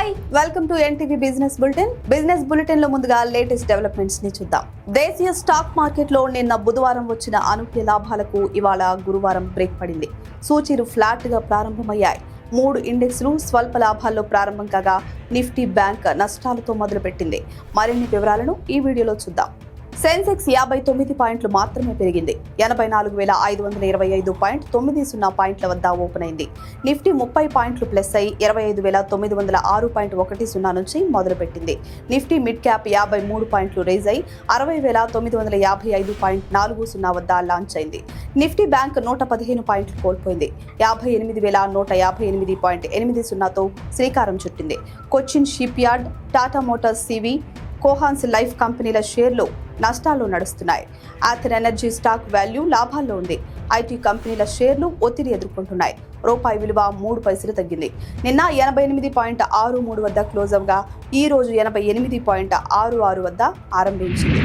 Hi welcome to NTV business bulletin లో ముందుగా latest developments ని చూద్దాం. దేశీయ స్టాక్ మార్కెట్ లో నిన్న బుధవారం వచ్చిన అనూహ్య లాభాలకు ఇవాళ గురువారం బ్రేక్ పడింది. సూచీలు ఫ్లాట్ గా ప్రారంభమయ్యాయి. 3 ఇండెక్స్లు స్వల్ప లాభాల్లో ప్రారంభం కాగా నిఫ్టీ బ్యాంక్ నష్టాలతో మొదలుపెట్టింది. మరిన్ని వివరాలను ఈ వీడియోలో చూద్దాం. సెన్సెక్స్ 59 పాయింట్లు మాత్రమే పెరిగింది. 84,525.90 పాయింట్ల వద్ద ఓపెన్ అయింది. నిఫ్టీ 30 పాయింట్లు ప్లస్ అయి 25,906.10 నుంచి మొదలుపెట్టింది. నిఫ్టీ మిడ్ క్యాప్ 53 పాయింట్లు రైజ్ అయి 60,955.40 వద్ద లాంచ్ అయింది. నిఫ్టీ బ్యాంక్ 115 పాయింట్లు కోల్పోయింది. 58,158.80తో శ్రీకారం చుట్టింది. Cochin Shipyard, Tata Motors CV, Cohance life కంపెనీల షేర్లు నష్టాల్లో నడుస్తున్నాయి. ఆథర్ ఎనర్జీ స్టాక్ వాల్యూ లాభాల్లో ఉంది. ఐటీ కంపెనీల షేర్లు ఒత్తిడి ఎదుర్కొంటున్నాయి. రూపాయి విలువ 3 పైసలు తగ్గింది. నిన్న 88.63 వద్ద క్లోజ్ అవగా ఈ రోజు 88.66 వద్ద ఆరంభించింది.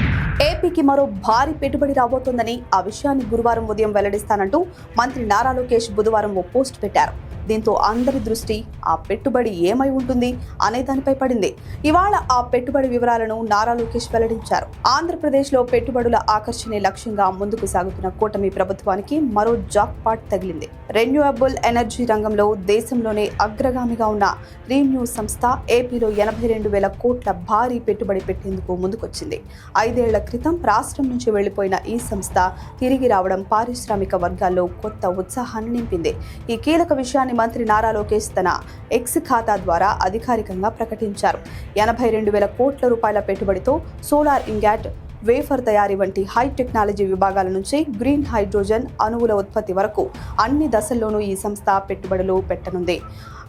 ఏపీకి మరో భారీ పెట్టుబడి రాబోతోందని, ఆ విషయాన్ని గురువారం ఉదయం వెల్లడిస్తానంటూ మంత్రి నారా లోకేష్ బుధవారం ఓ పోస్ట్ పెట్టారు. దీంతో అందరి దృష్టి ఆ పెట్టుబడి ఏమై ఉంటుంది అనే దానిపై పడింది. ఇవాళ ఆ పెట్టుబడి వివరాలను నారా లోకేష్ వెల్లడించారు. ఆంధ్రప్రదేశ్లో పెట్టుబడుల ఆకర్షణే లక్ష్యంగా ముందుకు సాగుతున్న కూటమి ప్రభుత్వానికి మరో జాక్ పాట్ తగిలింది. రెన్యూవబుల్ ఎనర్జీ రంగంలో దేశంలోనే అగ్రగామిగా ఉన్న రీన్యూ సంస్థ ఏపీలో 82,000 కోట్ల భారీ పెట్టుబడి పెట్టేందుకు ముందుకొచ్చింది. 5 ఏళ్ల క్రితం రాష్ట్రం నుంచి వెళ్లిపోయిన ఈ సంస్థ తిరిగి రావడం పారిశ్రామిక వర్గాల్లో కొత్త ఉత్సాహాన్ని నింపింది. ఈ కీలక విషయాన్ని మంత్రి నారా లోకేష్ తన ఎక్స్ ఖాతా ద్వారా అధికారికంగా ప్రకటించారు. 82,000 కోట్ల రూపాయల పెట్టుబడితో సోలార్ ఇంగాట్, వేఫర్ తయారీ వంటి హై టెక్నాలజీ విభాగాల నుంచి గ్రీన్ హైడ్రోజన్ అణువుల ఉత్పత్తి వరకు అన్ని దశల్లోనూ ఈ సంస్థ పెట్టుబడులు పెట్టనుంది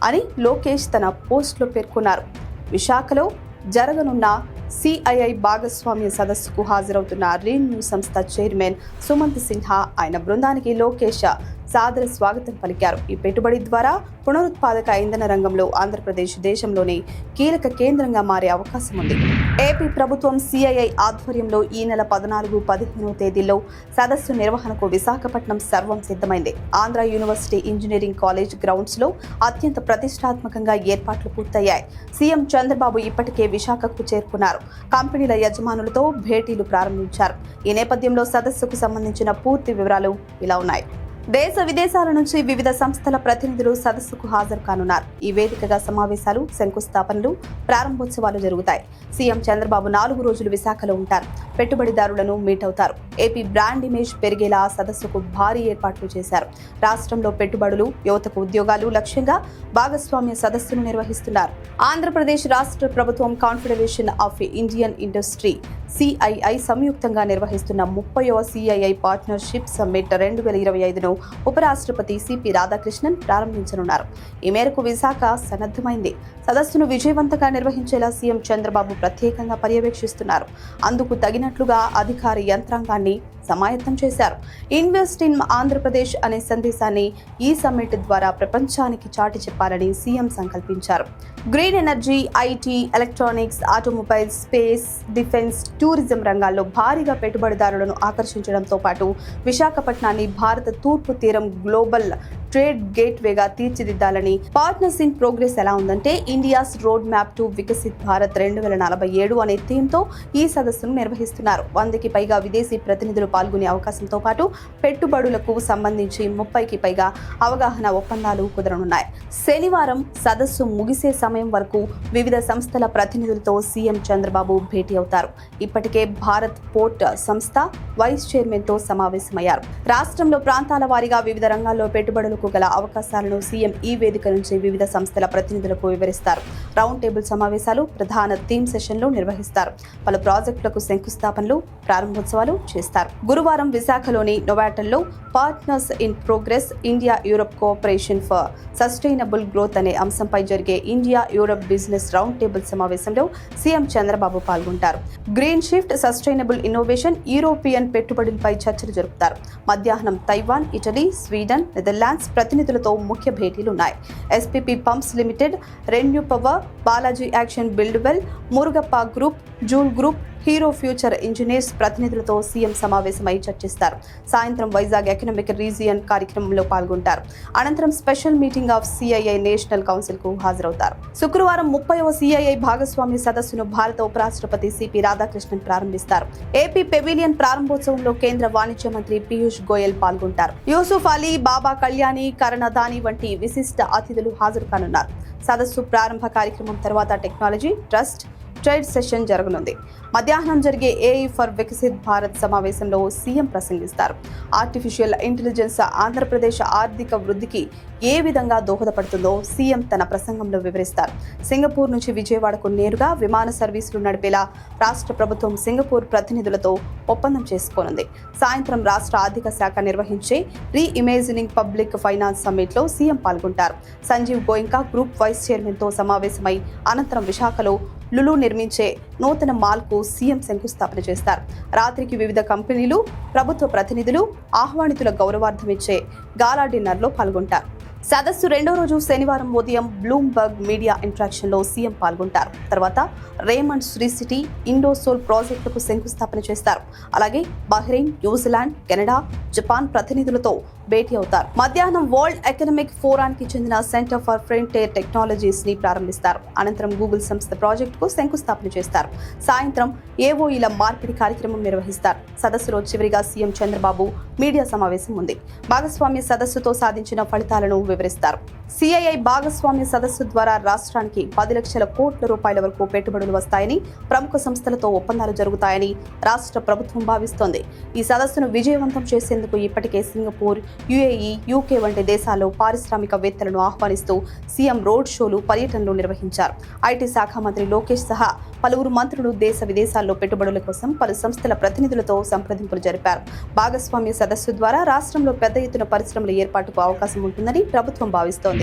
అని లోకేష్ తన పోస్టులో పేర్కొన్నారు. విశాఖలో జరగనున్న సిఐఐ భాగస్వామ్య సదస్సుకు హాజరవుతున్న రీన్యూ సంస్థ చైర్మన్ సుమంత్ సిన్హా, ఆయన బృందానికి లోకేష్ సాదర స్వాగతం పలికారు. ఈ పెట్టుబడి ద్వారా పునరుత్పాదక ఇంధన రంగంలో ఆంధ్రప్రదేశ్ దేశంలోనే కీలక కేంద్రంగా మారే అవకాశం ఉంది. ఏపీ ప్రభుత్వం సిఐఐ ఆధ్వర్యంలో ఈ నెల 14, 15 తేదీల్లో సదస్సు నిర్వహణకు విశాఖపట్నం సర్వం సిద్ధమైంది. Andhra university engineering college grounds లో అత్యంత ప్రతిష్టాత్మకంగా ఏర్పాట్లు పూర్తయ్యాయి. సీఎం చంద్రబాబు ఇప్పటికే విశాఖకు చేరుకున్నారు. కంపెనీల యజమానులతో భేటీలు ప్రారంభించారు. ఈ నేపథ్యంలో సదస్సుకు సంబంధించిన పూర్తి వివరాలు ఇలా ఉన్నాయి. దేశ విదేశాల నుంచి వివిధ సంస్థల ప్రతినిధులు సదస్సుకు హాజరు కానున్నారు. ఈ వేదికగా సమావేశాలు, శంకుస్థాపనలు, ప్రారంభోత్సవాలు జరుగుతాయి. సీఎం చంద్రబాబు 4 రోజులు విశాఖలో ఉంటారు. పెట్టుబడిదారులను మీట్ అవుతారు. ఏపీ బ్రాండ్ ఇమేజ్ పెరిగేలా సదస్సుకు భారీ ఏర్పాట్లు చేశారు. రాష్ట్రంలో పెట్టుబడులు, యువతకు ఉద్యోగాలు లక్ష్యంగా భాగస్వామ్య సదస్సును నిర్వహిస్తున్నారు. ఆంధ్రప్రదేశ్ రాష్ట్ర ప్రభుత్వం, confederation of Indian industry CII సంయుక్తంగా నిర్వహిస్తున్న 30వ సిఐఐ పార్ట్నర్షిప్ సమ్మిట్ 2025ను ఉపరాష్ట్రపతి సిపి రాధాకృష్ణన్ ప్రారంభించనున్నారు. ఈ మేరకు విశాఖ సన్నద్ధమైంది. సదస్సును విజయవంతంగా నిర్వహించేలా సీఎం చంద్రబాబు ప్రత్యేకంగా పర్యవేక్షిస్తున్నారు. అందుకు తగినట్లుగా అధికార యంత్రాంగాన్ని సమాయత్తం చేశారు. ఇన్వెస్ట్ ఇన్ ఆంధ్రప్రదేశ్ అనే సందేశాన్ని ఈ సమ్మిట్ ద్వారా ప్రపంచానికి చాటి చెప్పాలని సీఎం సంకల్పించారు. Green energy, IT, electronics, automobile, space, defence, tourism రంగాల్లో భారీగా పెట్టుబడిదారులను ఆకర్షించడంతో పాటు విశాఖపట్నాన్ని భారత తూర్పు తీరం గ్లోబల్ ట్రేడ్ గేట్వేగా తీర్చిదిద్దాలని పార్ట్నర్స్ ఇన్ ప్రోగ్రెస్ ఎలా ఉందంటే India's road map to Viksit Bharat 2047 అనే థీమ్తో ఈ సదస్సును నిర్వహిస్తున్నారు. 100కి పైగా విదేశీ ప్రతినిధులు పాల్గొనే అవకాశంతో పాటు పెట్టుబడులకు సంబంధించి 30కి పైగా అవగాహన ఒప్పందాలు కుదరనున్నాయి. శనివారం సదస్సు ముగిసే సమయం వరకు వివిధ సంస్థల ప్రతినిధులతో సీఎం చంద్రబాబు భేటీ అవుతారు. ఇప్పటికే భారత్ పోర్ట్ సంస్థ వైస్ చైర్మన్ తో సమావేశమయ్యారు. రాష్ట్రంలో ప్రాంతాల వారీగా వివిధ రంగాల్లో పెట్టుబడులకు గల అవకాశాలను సీఎం ఈ వేదిక నుంచి వివిధ సంస్థల ప్రతినిధులకు వివరిస్తారు. రౌండ్ టేబుల్ సమావేశాలు, ప్రధాన థీమ్ సెషన్లు నిర్వహిస్తారు. పలు ప్రాజెక్టులకు శంకుస్థాపనలు, ప్రారంభోత్సవాలు చేస్తారు. గురువారం విశాఖలోని నోవాటల్లో partners in progress India Europe cooperation for sustainable growth అనే అంశంపై జరిగే India Europe business round table సమావేశంలో సీఎం చంద్రబాబు పాల్గొంటారు. Green shift, sustainable innovation, European పెట్టుబడులపై చర్చలు జరుపుతారు. మధ్యాహ్నం తైవాన్, ఇటలీ, స్వీడన్, నెదర్లాండ్స్ ప్రతినిధులతో ముఖ్య భేటీలున్నాయి. SPP pumps limited, renew power, Balaji action buildwell, Murugappa group, Joule group, hero future engineers ప్రతినిధులతో సీఎం సమావేశమై చర్చిస్తారు. సాయంత్రం వైజాగ్ ఎకనామిక్ రీజియన్ కార్యక్రమంలో పాల్గొంటారు. అనంతరం special meeting of CII national council కు హాజరవుతారు. శుక్రవారం 30వ సిఐఐ భాగస్వామ్య సదస్సును భారత ఉపరాష్ట్రపతి సిపి రాధాకృష్ణన్ ప్రారంభిస్తారు. ఏపీ పెవిలియన్ ప్రారంభోత్సవంలో కేంద్ర వాణిజ్య మంత్రి పీయూష్ గోయల్ పాల్గొంటారు. యూసుఫ్ అలీ, బాబా కళ్యాణి, కరణ్ అదానీ వంటి విశిష్ట అతిథులు హాజరు కానున్నారు. సదస్సు ప్రారంభ కార్యక్రమం తర్వాత టెక్నాలజీ, ట్రస్ట్, ట్రేడ్ సెషన్ జరగనుంది. మధ్యాహ్నం జరిగే ఏఐ ఫర్ వికసిత్ భారత్ సమావేశంలో సీఎం ప్రసంగిస్తారు. ఆర్టిఫిషియల్ ఇంటెలిజెన్స్ ఆంధ్రప్రదేశ్ ఆర్థిక వృద్ధికి ఏ విధంగా దోహదపడుతుందో సీఎం తన ప్రసంగంలో వివరిస్తారు. సింగపూర్ నుంచి విజయవాడకు నేరుగా విమాన సర్వీసులు నడిపేలా రాష్ట్ర ప్రభుత్వం సింగపూర్ ప్రతినిధులతో ఒప్పందం చేసుకోనుంది. సాయంత్రం రాష్ట్ర ఆర్థిక శాఖ నిర్వహించే reimagining public finance summit లో సీఎం పాల్గొంటారు. Sanjiv Goenka group vice chairman తో సమావేశమై అనంతరం విశాఖలో లులు నిర్మించే నూతన మాల్ కు సీఎం శంకుస్థాపన చేస్తారు. రాత్రికి వివిధ కంపెనీలు, ప్రభుత్వ ప్రతినిధులు, ఆహ్వానితుల గౌరవార్థం ఇచ్చే గాలా డిన్నర్లో పాల్గొంటారు. సదస్సు రెండో రోజు శనివారం ఉదయం బ్లూంబర్గ్ మీడియా ఇంట్రాక్షన్ లో సీఎం పాల్గొంటారు. తర్వాత రేమండ్ శ్రీ సిటీ, ఇండోసోల్ ప్రాజెక్టులకు శంకుస్థాపన చేస్తారు. అలాగే బహ్రెయిన్, న్యూజిలాండ్, కెనడా, జపాన్ ప్రతినిధులతో భేటీ అవుతారు. మధ్యాహ్నం వరల్డ్ ఎకనామిక్ ఫోరానికి చెందిన సెంటర్ ఫర్ ఫ్రంటియర్ టెక్నాలజీస్ ని ప్రారంభిస్తారు. అనంతరం గూగుల్ సంస్థ ప్రాజెక్టుకు శంకుస్థాపన చేస్తారు. సాయంత్రం ఏఓఈల మార్పిడి కార్యక్రమం నిర్వహిస్తారు. సదస్సులో చివరిగా సీఎం చంద్రబాబు మీడియా సమావేశం ఉంది. భాగస్వామ్య సదస్సుతో సాధించిన ఫలితాలను వివరిస్తారు. సిఐఐ భాగస్వామ్య సదస్సు ద్వారా రాష్ట్రానికి 10 లక్షల కోట్ల రూపాయల వరకు పెట్టుబడులు వస్తాయని, ప్రముఖ సంస్థలతో ఒప్పందాలు జరుగుతాయని రాష్ట్ర ప్రభుత్వం భావిస్తోంది. ఈ సదస్సును విజయవంతం చేసేందుకు ఇప్పటికే సింగపూర్, యుఏఈ, యూకే వంటి దేశాల్లో పారిశ్రామికవేత్తలను ఆహ్వానిస్తూ సీఎం రోడ్ షోలు, పర్యటనలు నిర్వహించారు. ఐటీ శాఖ మంత్రి లోకేష్ సహా పలువురు మంత్రులు దేశ విదేశాల్లో పెట్టుబడుల కోసం పలు సంస్థల ప్రతినిధులతో సంప్రదింపులు జరిపారు. భాగస్వామ్య సదస్సు ద్వారా రాష్ట్రంలో పెద్ద ఎత్తున పరిశ్రమల ఏర్పాటుకు అవకాశం ఉంటుందని ప్రభుత్వం భావిస్తోంది.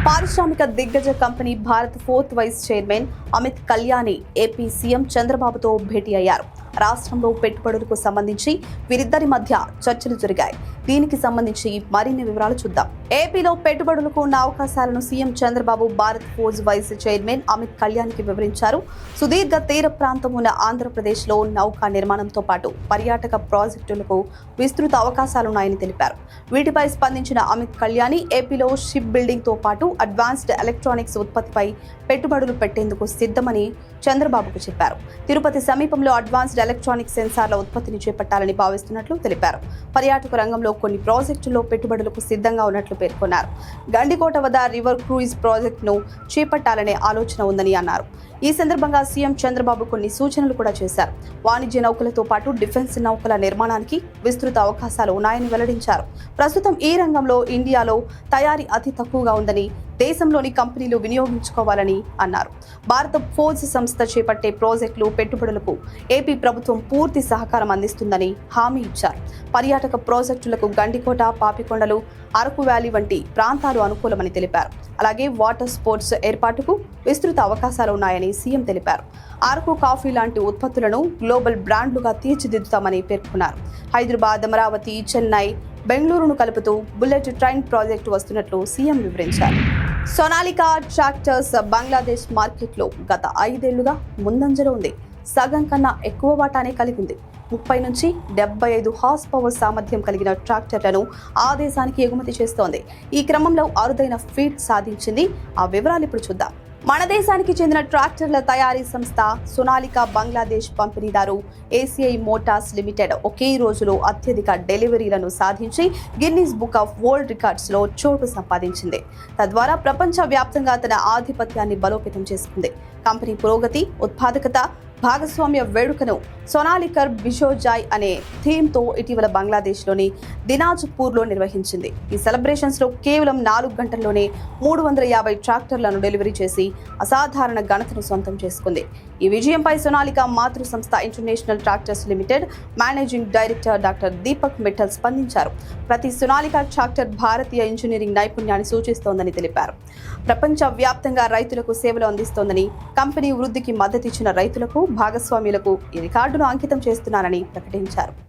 పారిశ్రామిక దిగ్గజ కంపెనీ Bharat 4th vice chairman Amit Kalyani AP CM చంద్రబాబుతో భేటీ అయ్యారు. రాష్ట్రంలో పెట్టుబడులకు సంబంధించి వీరిద్దరి మధ్య చర్చలు జరిగాయి. దీనికి సంబంధించి మరిన్ని వివరాలు చూద్దాం. ఏపీలో పెట్టుబడులకు ఉన్న అవకాశాలను CM Chandrababu Bharat 4th vice chairman Amit కళ్యాణ్కి వివరించారు. సుదీర్ఘ తీర ప్రాంతం ఉన్న ఆంధ్రప్రదేశ్లో నౌకా నిర్మాణంతో పాటు పర్యాటక ప్రాజెక్టులకు విస్తృత అవకాశాలున్నాయని తెలిపారు. వీటిపై స్పందించిన అమిత్ కళ్యాణి ఏపీలో షిప్ బిల్డింగ్ తో పాటు అడ్వాన్స్డ్ ఎలక్ట్రానిక్స్ ఉత్పత్తిపై పెట్టుబడులు పెట్టేందుకు సిద్ధమని చంద్రబాబుకు చెప్పారు. తిరుపతి సమీపంలో అడ్వాన్స్డ్ ఎలక్ట్రానిక్ సెన్సార్ల ఉత్పత్తిని చేపట్టాలని భావిస్తున్నట్లు తెలిపారు. పర్యాటక రంగంలో కొన్ని ప్రాజెక్టుల్లో పెట్టుబడులకు సిద్ధంగా ఉన్నట్లు పేర్కొన్నారు. గండికోట వద్ద రివర్ క్రూయిజ్ ప్రాజెక్టును చేపట్టాలనే ఆలోచన ఉందని అన్నారు. ఈ సందర్భంగా సీఎం చంద్రబాబు కొన్ని సూచనలు కూడా చేశారు. వాణిజ్య నౌకలతో పాటు డిఫెన్స్ నౌకల నిర్మాణానికి విస్తృత అవకాశాలు ఉన్నాయని వెల్లడించారు. ప్రస్తుతం ఈ రంగంలో ఇండియాలో తయారీ అతి తక్కువగా ఉందని, దేశంలోని కంపెనీలు వినియోగించుకోవాలని అన్నారు. భారత ఫోర్స్ సంస్థ చేపట్టే ప్రాజెక్టులు, పెట్టుబడులకు ఏపీ ప్రభుత్వం పూర్తి సహకారం అందిస్తుందని హామీ ఇచ్చారు. పర్యాటక ప్రాజెక్టులకు గండికోట, పాపికొండలు, అరకు వ్యాలీ వంటి ప్రాంతాలు అనుకూలమని తెలిపారు. అలాగే వాటర్ స్పోర్ట్స్ ఏర్పాటుకు విస్తృత అవకాశాలు ఉన్నాయని సీఎం తెలిపారు. అరకు కాఫీ లాంటి ఉత్పత్తులను గ్లోబల్ బ్రాండ్లుగా తీర్చిదిద్దుతామని పేర్కొన్నారు. హైదరాబాద్, అమరావతి, చెన్నై, బెంగళూరును కలుపుతూ బుల్లెట్ ట్రైన్ ప్రాజెక్టు వస్తున్నట్లు సీఎం వివరించారు. సోనాలికా ట్రాక్టర్స్ బంగ్లాదేశ్ మార్కెట్లో గత 5 ఏళ్లుగా ముందంజలో ఉంది. సగం కన్నా ఎక్కువ వాటానే కలిగి ఉంది. 30 నుంచి 75 హార్స్ పవర్ సామర్థ్యం కలిగిన ట్రాక్టర్లను ఆ దేశానికి ఎగుమతి చేస్తోంది. ఈ క్రమంలో అరుదైన ఫీట్ సాధించింది. ఆ వివరాలు ఇప్పుడు చూద్దాం. మన దేశానికి చెందిన ట్రాక్టర్ల తయారీ సంస్థ సోనాలికా బంగ్లాదేశ్ పంపిణీదారు ఏసీఐ మోటార్స్ లిమిటెడ్ ఒకే రోజులో అత్యధిక డెలివరీలను సాధించి Guinness book of world records లో చోటు సంపాదించింది. తద్వారా ప్రపంచ వ్యాప్తంగా తన ఆధిపత్యాన్ని బలోపేతం చేసుకుంది. కంపెనీ పురోగతి, ఉత్పాదకత, భాగస్వామ్య వేడుకను సోనాలికర్ బిషోజాయ్ అనే థీమ్తో ఇటీవల బంగ్లాదేశ్లోని దినాజ్పూర్లో నిర్వహించింది. ఈ సెలబ్రేషన్స్ లో కేవలం 4 గంటల్లోనే 350 ట్రాక్టర్లను డెలివరీ చేసి అసాధారణ ఘనతను సొంతం చేసుకుంది. ఈ విజయంపై సోనాలికా మాతృ సంస్థ international tractors limited managing director doctor Deepak Mittal స్పందించారు. ప్రతి సోనాలికా ట్రాక్టర్ భారతీయ ఇంజనీరింగ్ నైపుణ్యాన్ని సూచిస్తోందని తెలిపారు. ప్రపంచ వ్యాప్తంగా రైతులకు సేవలు అందిస్తోందని, కంపెనీ వృద్ధికి మద్దతిచ్చిన రైతులకు, భాగస్వామ్యులకు ఈ రికార్డును అంకితం చేస్తున్నారని ప్రకటించారు.